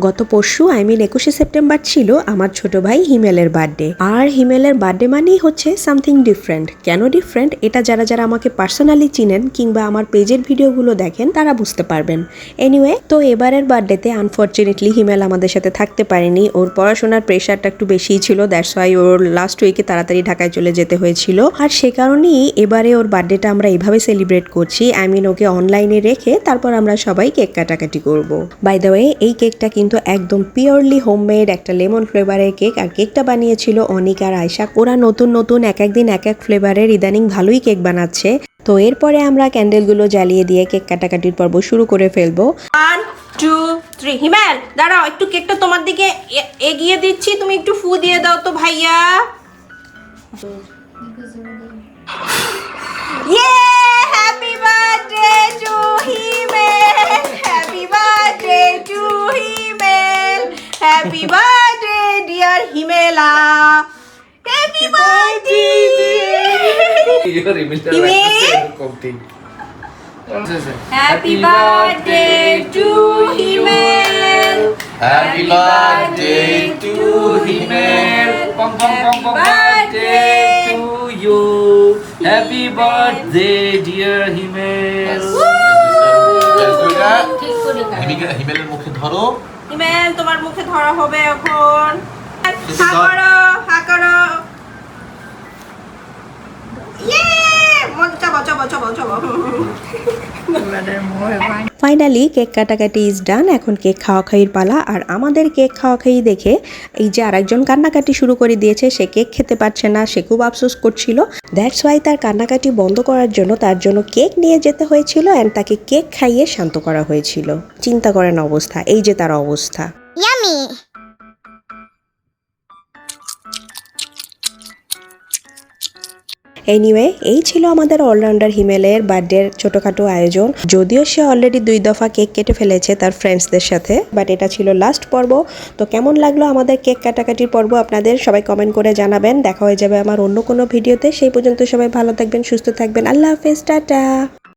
গত পরশু 21শে সেপ্টেম্বর ছিল আমার ছোট ভাই হিমেলের বার্থডে। আর হিমেলের বার্থডে মানেই হচ্ছে সামথিং ডিফারেন্ট। কেন ডিফারেন্ট এটা যারা যারা আমাকে পার্সোনালি চিনেন কিংবা আমার পেজের ভিডিওগুলো দেখেন তারা বুঝতে পারবেন। এনিওয়ে, তো এবারের বার্থডেতে আনফর্চুনেটলি হিমেল আমাদের সাথে থাকতে পারেনি। ওর পড়াশোনার প্রেশারটা একটু বেশিই ছিল, দ্যাটস ওয়াই ওর লাস্ট উইকে তাড়াতাড়ি ঢাকায় চলে যেতে হয়েছিল। আর সে কারণেই এবারে ওর বার্থডেটা আমরা এইভাবে সেলিব্রেট করছি। ওকে অনলাইনে রেখে তারপর আমরা সবাই কেক কাটাকাটি করব। বাই দ্য ওয়ে, এই কেকটা কিন্তু একদম পিওরলি হোমমেড একটা লেমন ফ্লেভারের কেক। আর কেকটা বানিয়েছিল অনিক আর আয়শা। ওরা নতুন নতুন এক একদিন এক এক ফ্লেভারের ইদানিং ভালোই কেক বানাচ্ছে। তো এরপরে আমরা ক্যান্ডেলগুলো জ্বালিয়ে দিয়ে কেক কাটাকাটির পর্ব শুরু করে ফেলবো। 1 2 3 হিমেল দাঁড়াও, একটু কেকটা তোমার দিকে এগিয়ে দিচ্ছি, তুমি একটু ফু দিয়ে দাও তো ভাইয়া। Happy birthday to Himel, happy birthday to Himel, happy birthday dear Himela, happy birthday Happy birthday to Himel. Happy birthday to Himel. Happy birthday to you. Happy birthday dear Himel. হিমেলের মুখে ধরো। হিমেল তোমার মুখে ধরা হবে এখন। হা করো, হা করো। ফাইনালি কেক কাটাকাটি ইজ ডান। এখন কেক খাওয়া খাইয়ের পালা। আর আমাদের কেক খাওয়া খাইয়ে দেখে এই যে আরেকজন কান্নাকাটি শুরু করে দিয়েছে। সে কেক খেতে পারছে না, সে খুব আফসোস করছিল। দ্যাটস ওয়াই তার কান্নাকাটি বন্ধ করার জন্য তার জন্য কেক নিয়ে যেতে হয়েছিল অ্যান্ড তাকে কেক খাইয়ে শান্ত করা হয়েছিল। চিন্তা করেন অবস্থা, এই যে তার অবস্থা। Yummy! এনিওয়ে, এই ছিল আমাদের অলরাউন্ডার হিমেলের বার্থডের ছোটখাটো আয়োজন। যদিও সে অলরেডি 2 দফা কেক কেটে ফেলেছে তার ফ্রেন্ডসদের সাথে, বাট এটা ছিল লাস্ট পর্ব। তো কেমন লাগলো আমাদের কেক কাটাকাটির পর্ব আপনাদের সবাই কমেন্ট করে জানাবেন। দেখা হয়ে যাবে আমার অন্য কোনো ভিডিওতে। সেই পর্যন্ত সবাই ভালো থাকবেন, সুস্থ থাকবেন। আল্লাহ হাফেজ, টাটা।